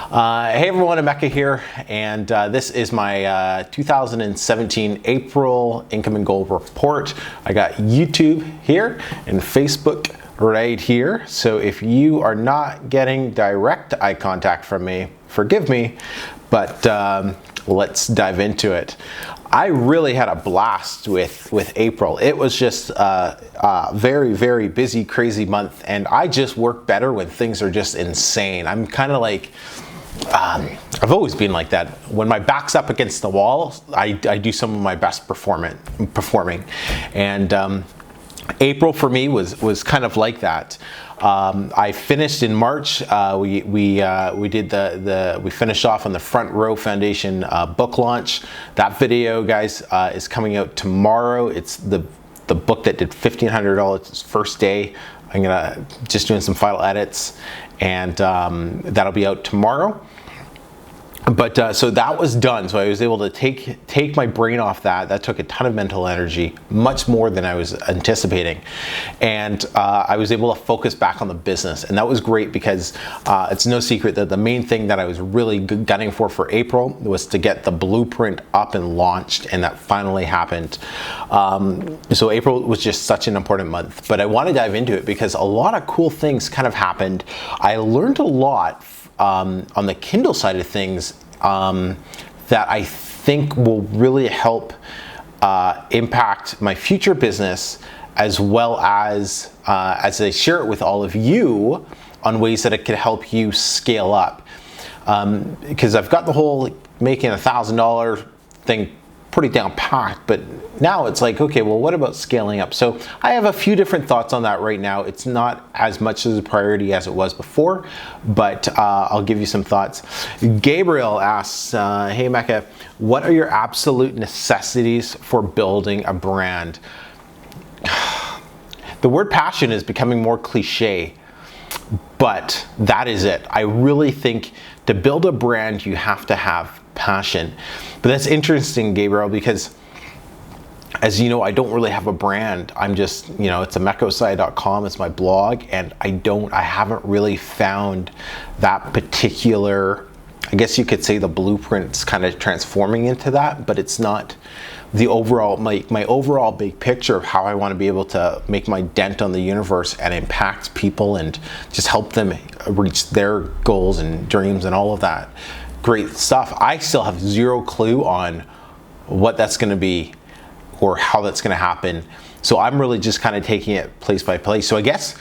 Hey everyone, Emeka here, and this is my 2017 April income and goal report. I got YouTube here and Facebook right here. So if you are not getting direct eye contact from me, forgive me, but let's dive into it. I really had a blast with April. It was just a very, very busy, crazy month, and I just work better when things are just insane. I'm kind of like, I've always been like that. When my back's up against the wall, I do some of my best performing. And April for me was kind of like that. I finished in March. We finished off on the Front Row Foundation book launch. That video, guys, is coming out tomorrow. It's the book that did $1,500 its first day. I'm just doing some final edits, and that'll be out tomorrow. But so that was done. So I was able to take my brain off that. That took a ton of mental energy, much more than I was anticipating. And I was able to focus back on the business. And that was great because it's no secret that the main thing that I was really gunning for April was to get the blueprint up and launched. And that finally happened. So April was just such an important month. But I want to dive into it because a lot of cool things kind of happened. I learned a lot on the Kindle side of things that I think will really help impact my future business, as well as I share it with all of you on ways that it could help you scale up. Because I've got the whole making $1,000 thing pretty down packed, but now it's like, okay, well, what about scaling up? So I have a few different thoughts on that right now. It's not as much as a priority as it was before, but I'll give you some thoughts. Gabriel asks, hey Emeka, what are your absolute necessities for building a brand? The word passion is becoming more cliche, but that is it. I really think to build a brand, you have to have passion. But that's interesting, Gabriel, because as you know, I don't really have a brand. I'm just, it's ossai.com, it's my blog, and I haven't really found that particular, I guess you could say the blueprint's kind of transforming into that, but it's not the overall, my overall big picture of how I want to be able to make my dent on the universe and impact people and just help them reach their goals and dreams and all of that great stuff. I still have zero clue on what that's going to be or how that's going to happen. So I'm really just kind of taking it place by place. So I guess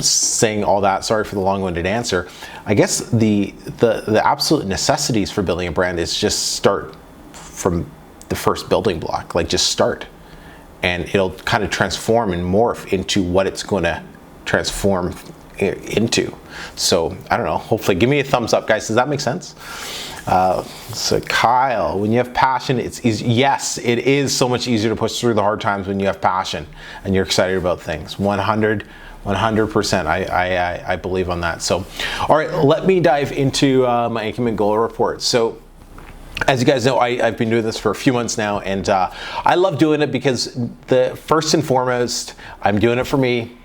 saying all that, sorry for the long-winded answer, I guess the absolute necessities for building a brand is just start from the first building block, like just start, and it'll kind of transform and morph into what it's going to transform into. So I don't know, hopefully give me a thumbs up, guys. Does that make sense? So Kyle, when you have passion, it's easy. Yes, it is so much easier to push through the hard times when you have passion and you're excited about things. 100%. I believe on that. So, all right, let me dive into my income and goal report. So as you guys know, I've been doing this for a few months now, and I love doing it because first and foremost, I'm doing it for me,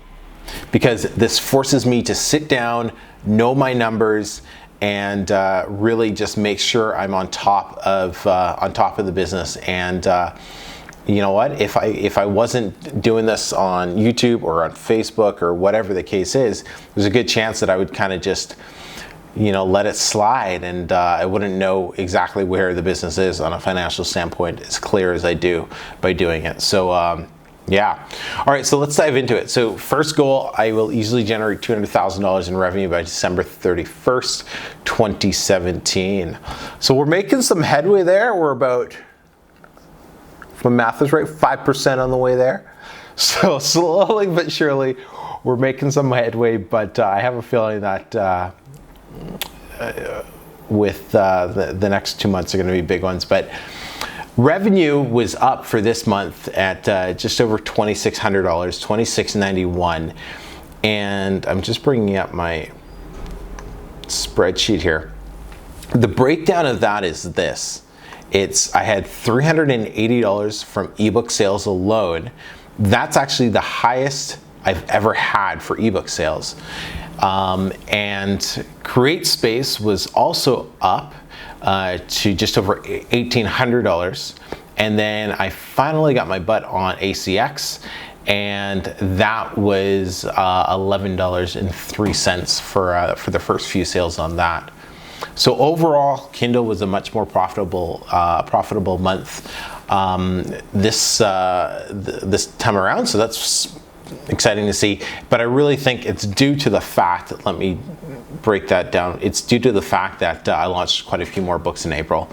because this forces me to sit down, know my numbers, and really just make sure I'm on top of the business. And you know what? If I wasn't doing this on YouTube or on Facebook or whatever the case is, there's a good chance that I would kind of just let it slide, and I wouldn't know exactly where the business is on a financial standpoint as clear as I do by doing it. So yeah. All right, so let's dive into it. So first goal, I will easily generate $200,000 in revenue by December 31st, 2017. So we're making some headway there. We're about, if my math is right, 5% on the way there. So slowly but surely, we're making some headway, but I have a feeling that with the next 2 months are going to be big ones. But revenue was up for this month at just over $2,600, $2,691, and I'm just bringing up my spreadsheet here. The breakdown of that is this. I had $380 from ebook sales alone. That's actually the highest I've ever had for ebook sales. And Create Space was also up to just over $1,800. And then I finally got my butt on ACX, and that was $11.03 for the first few sales on that. So overall, Kindle was a much more profitable month this time around. So that's exciting to see. But I really think it's due to the fact, let me break that down. It's due to the fact that I launched quite a few more books in April.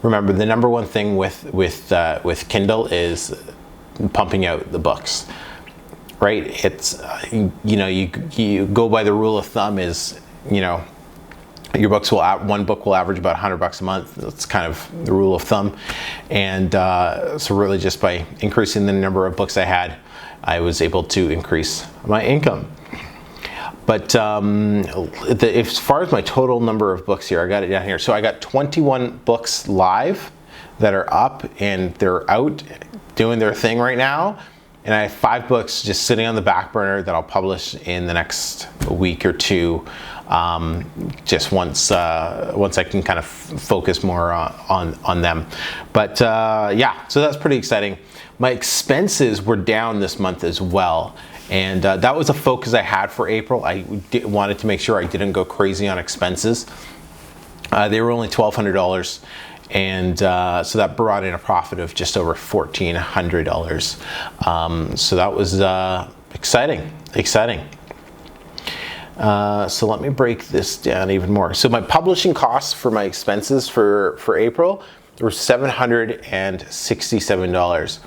Remember, the number one thing with Kindle is pumping out the books, right? It's you go by the rule of thumb is, your books one book will average about $100 a month. That's kind of the rule of thumb. And so really just by increasing the number of books I had, I was able to increase my income. But as far as my total number of books here, I got it down here. So I got 21 books live that are up and they're out doing their thing right now. And I have 5 books just sitting on the back burner that I'll publish in the next week or two, just once I can kind of focus more on them. But yeah, so that's pretty exciting. My expenses were down this month as well. And that was a focus I had for April. I wanted to make sure I didn't go crazy on expenses. They were only $1,200. And so that brought in a profit of just over $1,400. So that was exciting. So let me break this down even more. So my publishing costs for my expenses for April were $767.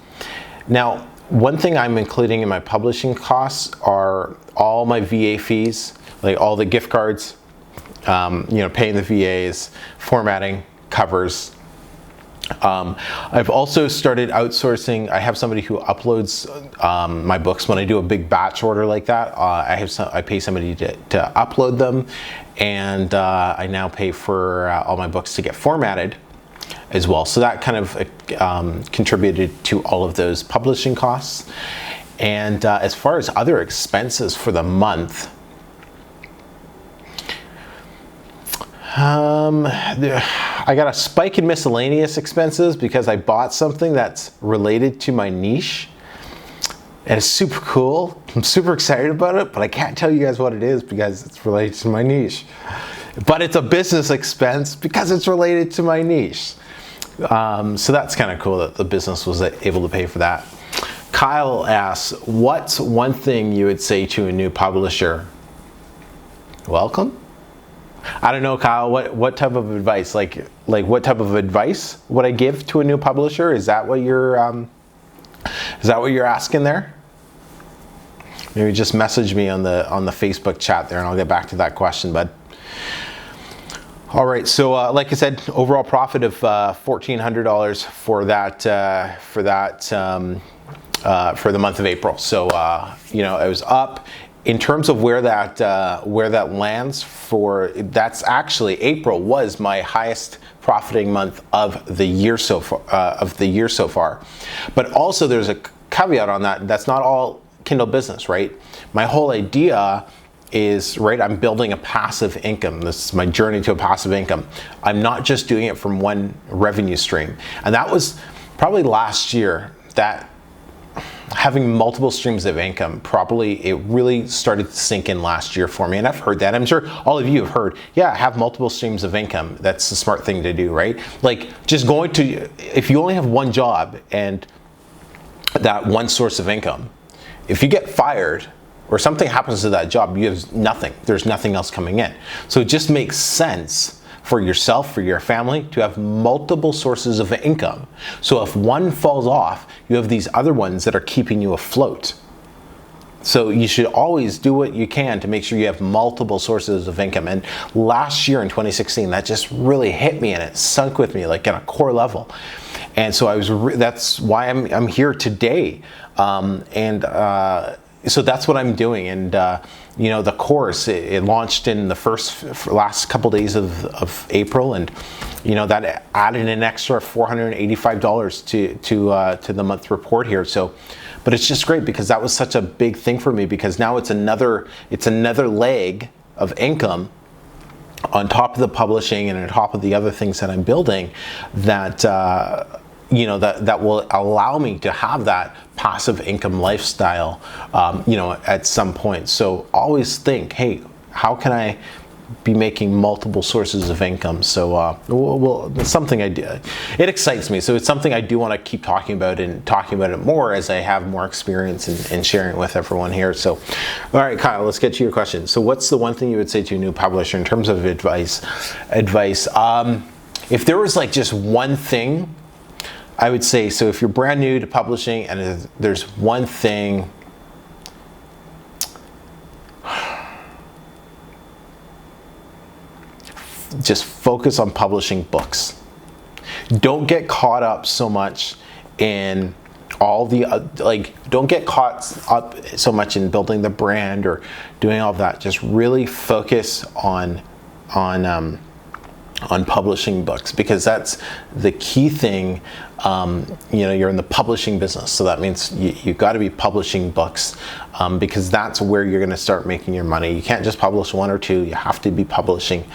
Now, one thing I'm including in my publishing costs are all my VA fees, like all the gift cards, paying the VAs, formatting, covers. I've also started outsourcing. I have somebody who uploads my books. When I do a big batch order like that, I pay somebody to upload them, and I now pay for all my books to get formatted as well. So that kind of contributed to all of those publishing costs. And as far as other expenses for the month, I got a spike in miscellaneous expenses because I bought something that's related to my niche. And it's super cool. I'm super excited about it, but I can't tell you guys what it is because it's related to my niche. But it's a business expense because it's related to my niche. So that's kind of cool that the business was able to pay for that. Kyle asks, what's one thing you would say to a new publisher? Welcome? I don't know, Kyle, what type of advice? Like what type of advice would I give to a new publisher? Is that what you're asking there? Maybe just message me on the Facebook chat there and I'll get back to that question, bud. All right, so like I said, overall profit of $1,400 for the month of April. So it was up. In terms of where that lands that's actually April was my highest profiting month of the year so far. But also there's a caveat on that. That's not all Kindle business, right? My whole idea is, right, I'm building a passive income. This is my journey to a passive income. I'm not just doing it from one revenue stream. And that was probably last year that having multiple streams of income, it really started to sink in last year for me. And I've heard that. I'm sure all of you have heard, yeah, have multiple streams of income. That's the smart thing to do, right? Like just if you only have one job and that one source of income, if you get fired or something happens to that job, you have nothing. There's nothing else coming in. So it just makes sense for yourself, for your family, to have multiple sources of income. So if one falls off, you have these other ones that are keeping you afloat. So you should always do what you can to make sure you have multiple sources of income. And last year in 2016, that just really hit me and it sunk with me like on a core level. And so that's why I'm here today. So that's what I'm doing. And the course, it launched in the last couple days of April, and that added an extra $485 to the month report here. So But it's just great because that was such a big thing for me, because now it's another leg of income on top of the publishing and on top of the other things that I'm building, that that will allow me to have that passive income lifestyle, at some point. So always think, hey, how can I be making multiple sources of income? So it's something I do. It excites me. So it's something I do want to keep talking about and talking about it more as I have more experience in sharing it with everyone here. So, all right, Kyle, let's get to your question. So what's the one thing you would say to a new publisher in terms of advice? If there was like just one thing, I would say, so if you're brand new to publishing and there's one thing, just focus on publishing books. Don't get caught up so much in all the don't get caught up so much in building the brand or doing all of that. Just really focus on publishing books, because that's the key thing. You're in the publishing business, so that means you've got to be publishing books, because that's where you're going to start making your money. You can't just publish one or two. You have to be publishing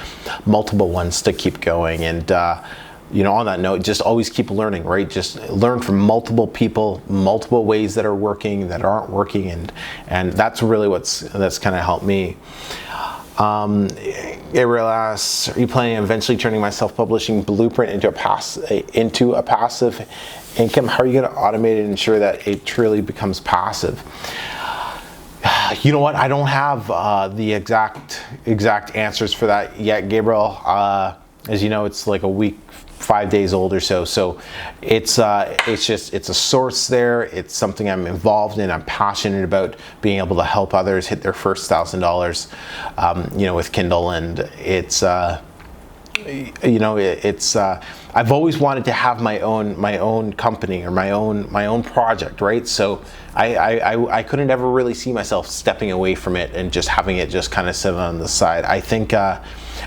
multiple ones to keep going. And on that note, just always keep learning, right? Just learn from multiple people, multiple ways that are working, that aren't working, and that's really that's kind of helped me. Ariel asks, are you planning on eventually turning my self-publishing blueprint into a passive income? How are you going to automate it and ensure that it truly becomes passive? You know what? I don't have the exact answers for that yet, Gabriel. As you know, it's like a week, 5 days old or so. So it's a source there. It's something I'm involved in. I'm passionate about being able to help others hit their first $1,000, with Kindle. And it's, I've always wanted to have my own company or my own project, right? So I couldn't ever really see myself stepping away from it and just having it just kind of sit on the side. I think,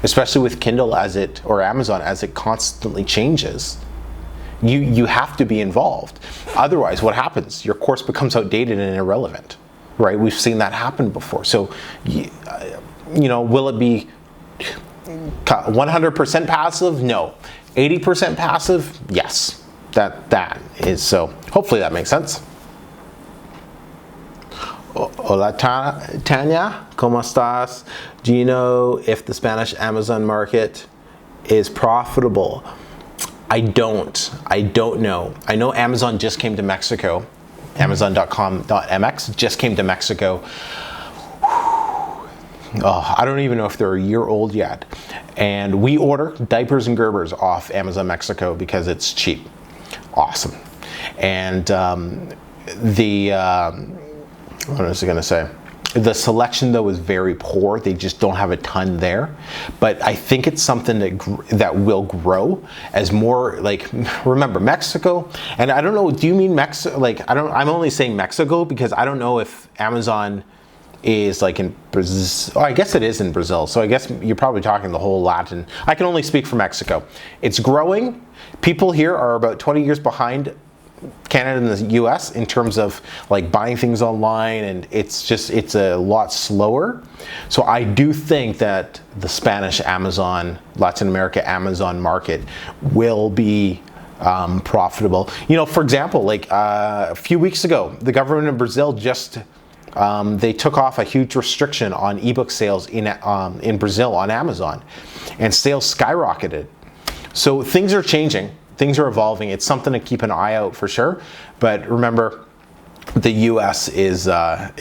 especially with Kindle or Amazon, as it constantly changes, you have to be involved. Otherwise, what happens? Your course becomes outdated and irrelevant, right? We've seen that happen before. So, will it be 100% passive? No. 80% passive? Yes. That is so. Hopefully that makes sense. Hola, Tanya, ¿cómo estás? Do you know if the Spanish Amazon market is profitable? I don't know. I know Amazon just came to Mexico. Amazon.com.mx just came to Mexico. I don't even know if they're a year old yet. And we order diapers and Gerbers off Amazon Mexico because it's cheap. Awesome. And what was I going to say? The selection, though, is very poor. They just don't have a ton there. But I think it's something that will grow as more, remember, Mexico, and I don't know, do you mean Mexico? I'm only saying Mexico because I don't know if Amazon is in Brazil. Oh, I guess it is in Brazil. So I guess you're probably talking the whole Latin. I can only speak for Mexico. It's growing. People here are about 20 years behind Canada and the US in terms of buying things online, and it's a lot slower. So I do think that the Spanish Amazon, Latin America Amazon market will be profitable. For example, a few weeks ago, the government of Brazil just they took off a huge restriction on ebook sales in Brazil on Amazon, and sales skyrocketed. So things are changing. Things are evolving. It's something to keep an eye out for sure. But remember, the U.S. is your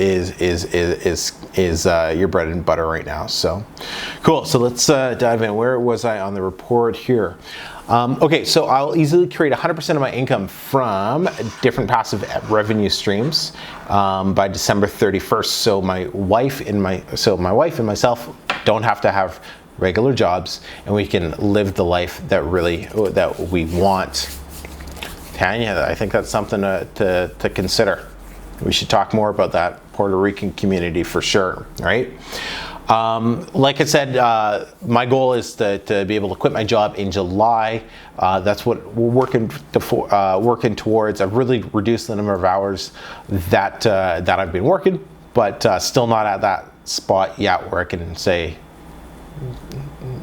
bread and butter right now. So cool. So let's dive in. Where was I on the report here? Okay, so I'll easily create 100% of my income from different passive revenue streams by December 31st. So my wife and myself don't have to have regular jobs, and we can live the life that we want. Tanya, I think that's something to consider. We should talk more about that Puerto Rican community for sure, right? Like I said, my goal is to be able to quit my job in July. That's what we're working towards. I've really reduced the number of hours that I've been working, but still not at that spot yet where I can say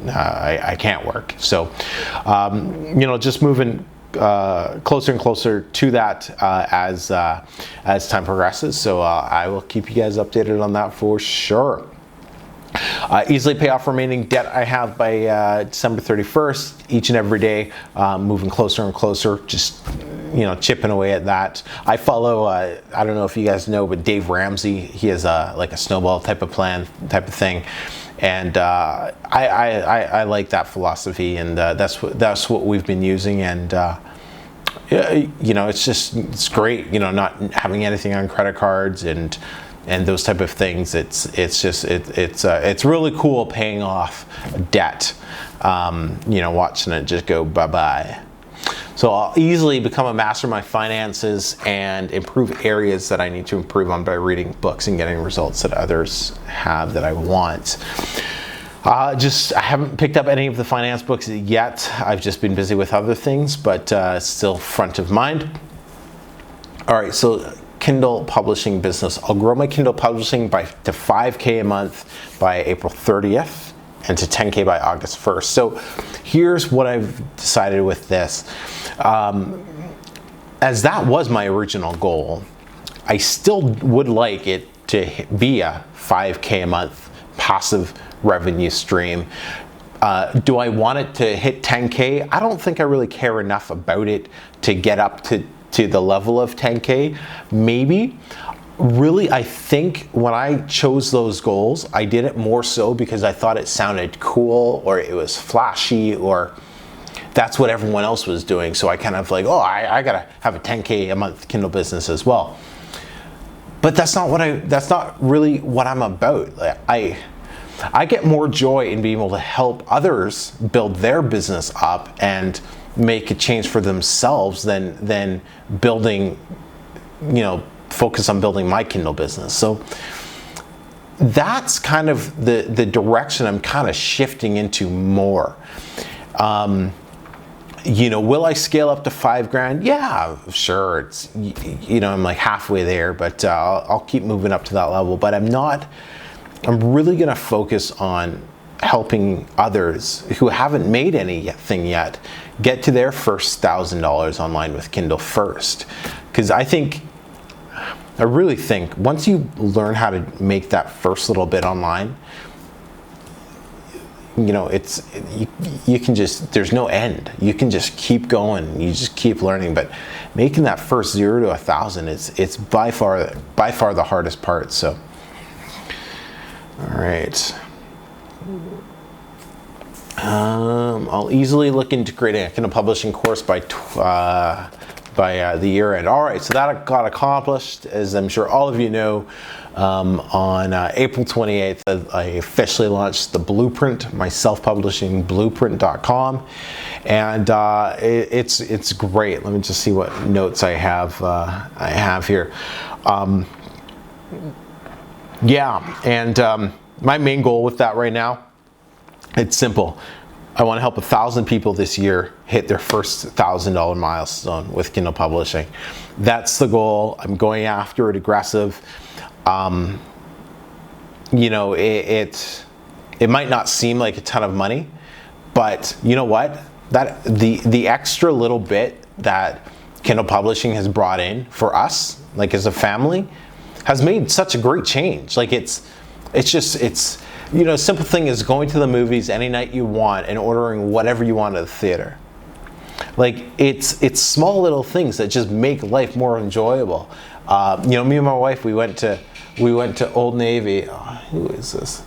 I can't work. So, just moving closer and closer to that as time progresses. So I will keep you guys updated on that for sure. Easily pay off remaining debt I have by December 31st, each and every day, moving closer and closer, just chipping away at that. I follow, I don't know if you guys know, but Dave Ramsey, he has like a snowball type of plan, type of thing. And I like that philosophy, and that's what we've been using. And it's great, not having anything on credit cards and those type of things. It's really cool paying off debt, watching it just go bye-bye. So I'll easily become a master of my finances and improve areas that I need to improve on by reading books and getting results that others have that I want. I haven't picked up any of the finance books yet. I've just been busy with other things, but still front of mind. All right, so Kindle publishing business. I'll grow my Kindle publishing to $5K a month by April 30th and to $10K by August 1st. So here's what I've decided with this. As that was my original goal, I still would like it to be a $5K a month passive revenue stream. Do I want it to hit 10K? I don't think I really care enough about it to get up to the level of 10K. Maybe. Really, I think when I chose those goals, I did it more so because I thought it sounded cool, or it was flashy, or that's what everyone else was doing. So I kind of like, I gotta have a 10K a month Kindle business as well. But that's not really what I'm about. I get more joy in being able to help others build their business up and make a change for themselves than building, focus on building my Kindle business. So that's kind of the direction I'm kind of shifting into more. Will I scale up to $5,000? Yeah, sure. It's, I'm like halfway there, but I'll keep moving up to that level. But I'm really going to focus on helping others who haven't made anything yet get to their first $1,000 online with Kindle first. Because I really think once you learn how to make that first little bit online, you can just, there's no end. You can just keep going. You just keep learning. But making that first 0 to 1,000 it's by far the hardest part. So, all right. I'll easily look into creating a Kindle publishing course by the year end. All right, so that got accomplished, as I'm sure all of you know. On April 28th, I officially launched the Blueprint, my self-publishing blueprint.com, and it's great. Let me just see what notes I have here. My main goal with that right now, it's simple. I want to help 1,000 people this year hit their first $1,000 milestone with Kindle publishing. That's the goal. I'm going after it aggressive. It might not seem like a ton of money, but you know what? That the extra little bit that Kindle publishing has brought in for us, like as a family, has made such a great change. Like a simple thing is going to the movies any night you want and ordering whatever you want at the theater. Like it's small little things that just make life more enjoyable. Me and my wife, we went to Old Navy. Who is this?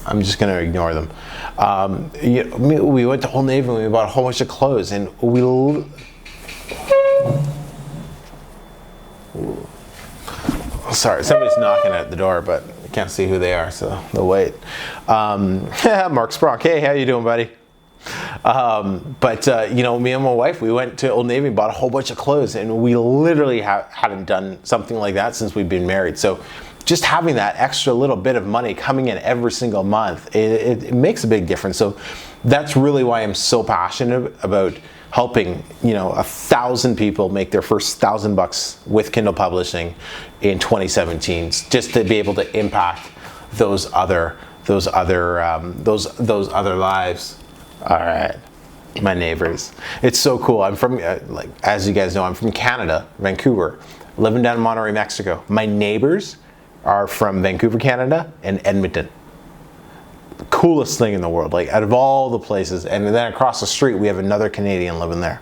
I'm just gonna ignore them. We went to Old Navy and we bought a whole bunch of clothes, and sorry, somebody's knocking at the door, but I can't see who they are, so they'll wait. Mark Sprock, hey, how you doing, buddy? Me and my wife, we went to Old Navy and bought a whole bunch of clothes, and we literally hadn't done something like that since we've been married. So just having that extra little bit of money coming in every single month, it makes a big difference. So that's really why I'm so passionate about helping 1,000 people make their first $1,000 with Kindle publishing in 2017, just to be able to impact those other lives. All right, my neighbors. It's so cool. I'm from, as you guys know, I'm from Canada, Vancouver, living down in Monterrey, Mexico. My neighbors are from Vancouver, Canada, and Edmonton. The coolest thing in the world, out of all the places. And then across the street, we have another Canadian living there.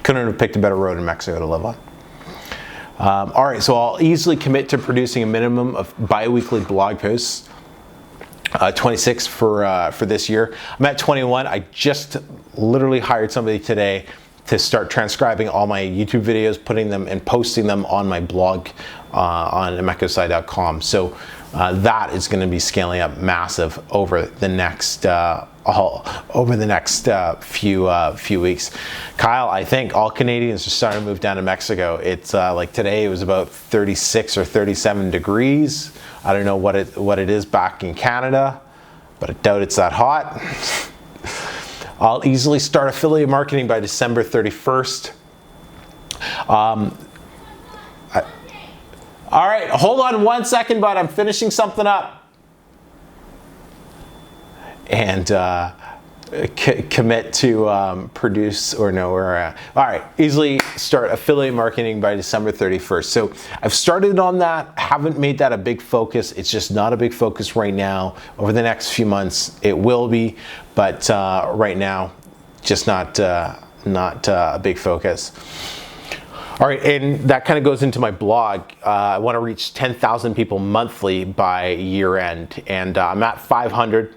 Couldn't have picked a better road in Mexico to live on. All right, so I'll easily commit to producing a minimum of bi-weekly blog posts. 26 for this year. I'm at 21. I just literally hired somebody today to start transcribing all my YouTube videos, putting them and posting them on my blog on emekaossai.com. So that is going to be scaling up massive over the next few weeks. Kyle, I think all Canadians are starting to move down to Mexico. It's like today it was about 36 or 37 degrees. I don't know what it is back in Canada, but I doubt it's that hot. I'll easily start affiliate marketing by December 31st. All right, hold on 1 second, bud. I'm finishing something up. And commit to produce or no. All right, easily start affiliate marketing by December 31st. So I've started on that. Haven't made that a big focus. It's just not a big focus right now. Over the next few months, it will be, but right now, just not a big focus. All right, and that kind of goes into my blog. I want to reach 10,000 people monthly by year end, and I'm at 500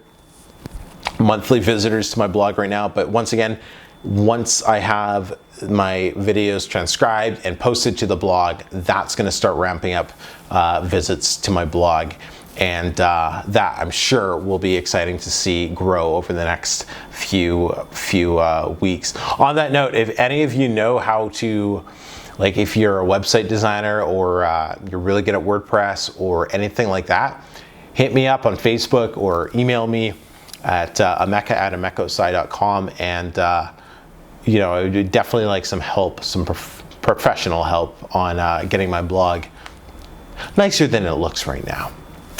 monthly visitors to my blog right now. But once again, once I have my videos transcribed and posted to the blog, that's going to start ramping up visits to my blog, and that I'm sure will be exciting to see grow over the next few weeks. On that note, if any of you know how to, if you're a website designer or you're really good at WordPress or anything like that, hit me up on Facebook or email me at emeka@emekaossai.com, and I would definitely like some help, some professional help on getting my blog nicer than it looks right now.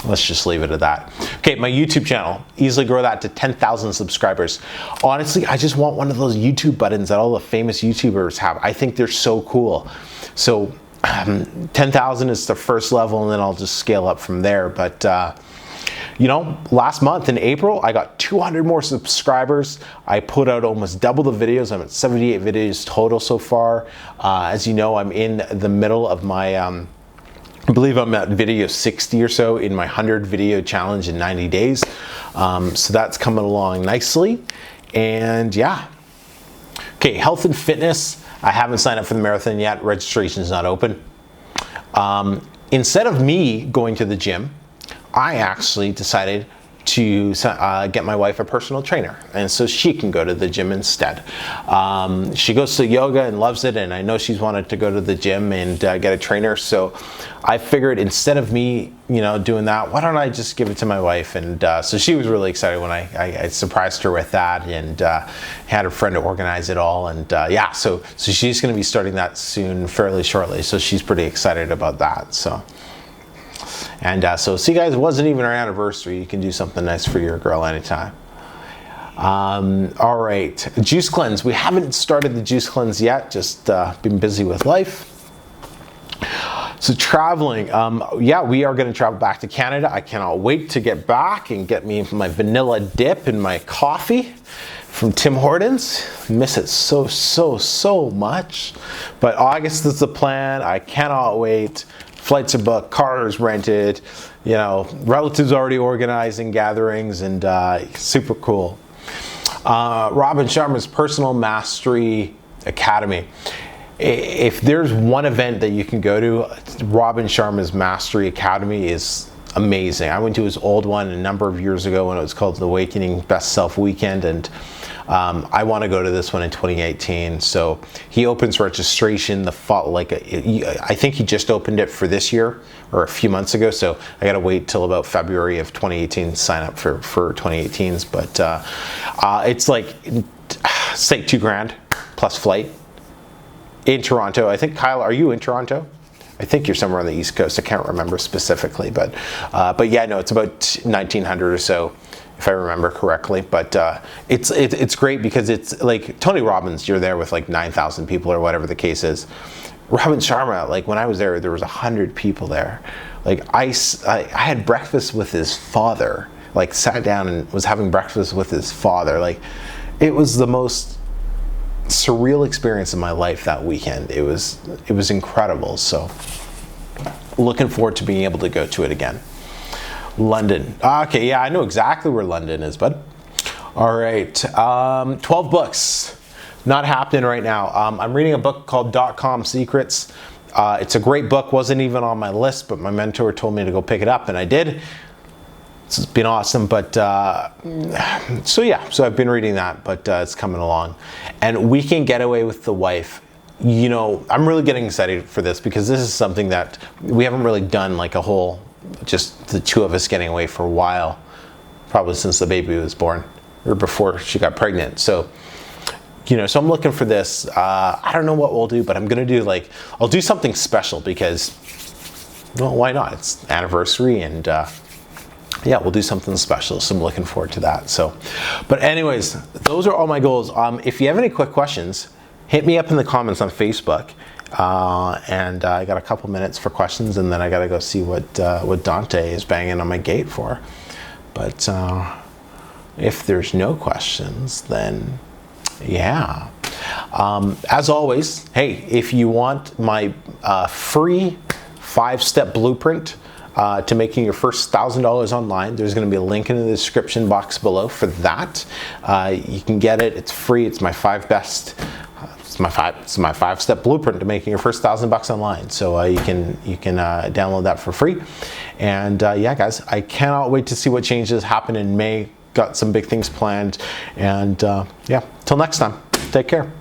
Let's just leave it at that. Okay, my YouTube channel, easily grow that to 10,000 subscribers. Honestly, I just want one of those YouTube buttons that all the famous YouTubers have. I think they're so cool. So 10,000 is the first level, and then I'll just scale up from there. But last month in April, I got 200 more subscribers. I put out almost double the videos. I'm at 78 videos total so far. As you know, I'm in the middle of my, I believe I'm at video 60 or so in my 100 video challenge in 90 days. So that's coming along nicely. And yeah. Okay, health and fitness. I haven't signed up for the marathon yet. Registration is not open. Instead of me going to the gym, I actually decided to get my wife a personal trainer, and so she can go to the gym instead. She goes to yoga and loves it, and I know she's wanted to go to the gym and get a trainer, so I figured instead of me doing that, why don't I just give it to my wife? And so she was really excited when I surprised her with that, and had a friend to organize it all, and yeah, so she's going to be starting that soon, fairly shortly, so she's pretty excited about that. And so see guys, it wasn't even our anniversary. You can do something nice for your girl anytime. All right, juice cleanse. We haven't started the juice cleanse yet, just been busy with life. So traveling, yeah, we are going to travel back to Canada. I cannot wait to get back and get me my vanilla dip and my coffee from Tim Hortons. Miss it so much. But August is the plan. I cannot wait. Flights are booked, cars rented, relatives already organizing gatherings, and super cool. Robin Sharma's Personal Mastery Academy. If there's one event that you can go to, Robin Sharma's Mastery Academy is amazing. I went to his old one a number of years ago when it was called the Awakening Best Self Weekend, and I want to go to this one in 2018. So he opens registration the fall, like I think he just opened it for this year or a few months ago. So I got to wait till about February of 2018 to sign up for 2018s. But it's like, say $2,000 plus flight in Toronto. I think, Kyle, are you in Toronto? I think you're somewhere on the East Coast. I can't remember specifically, but yeah, no, it's about 1,900 or so, if I remember correctly. But it's great because it's like Tony Robbins. You're there with like 9,000 people or whatever the case is. Robin Sharma, like when I was there was 100 people there. Like I had breakfast with his father. Like sat down and was having breakfast with his father. Like it was the most surreal experience of my life that weekend. It was incredible. So looking forward to being able to go to it again. London. Okay, yeah, I know exactly where London is, bud. All right, 12 books. Not happening right now. I'm reading a book called .com Secrets. It's a great book. Wasn't even on my list, but my mentor told me to go pick it up, and I did. It's been awesome, but so yeah, so I've been reading that, but it's coming along. And Weekend Getaway with the Wife. You know, I'm really getting excited for this because this is something that we haven't really done, like a whole, just the two of us getting away for a while, probably since the baby was born or before she got pregnant. So, you know, so I'm looking for this. I don't know what we'll do, but I'm gonna do I'll do something special because, well, why not? It's anniversary and yeah, we'll do something special. So I'm looking forward to that. So, but anyways, those are all my goals. If you have any quick questions, hit me up in the comments on Facebook. And I got a couple minutes for questions, and then I got to go see what Dante is banging on my gate for. But if there's no questions, then yeah. As always, hey, if you want my free 5-step blueprint to making your first $1,000 online, there's going to be a link in the description box below for that. You can get it. It's free. It's my 5-step blueprint to making your first $1,000 online. So you can download that for free. And yeah, guys, I cannot wait to see what changes happen in May. Got some big things planned. And yeah, till next time, take care.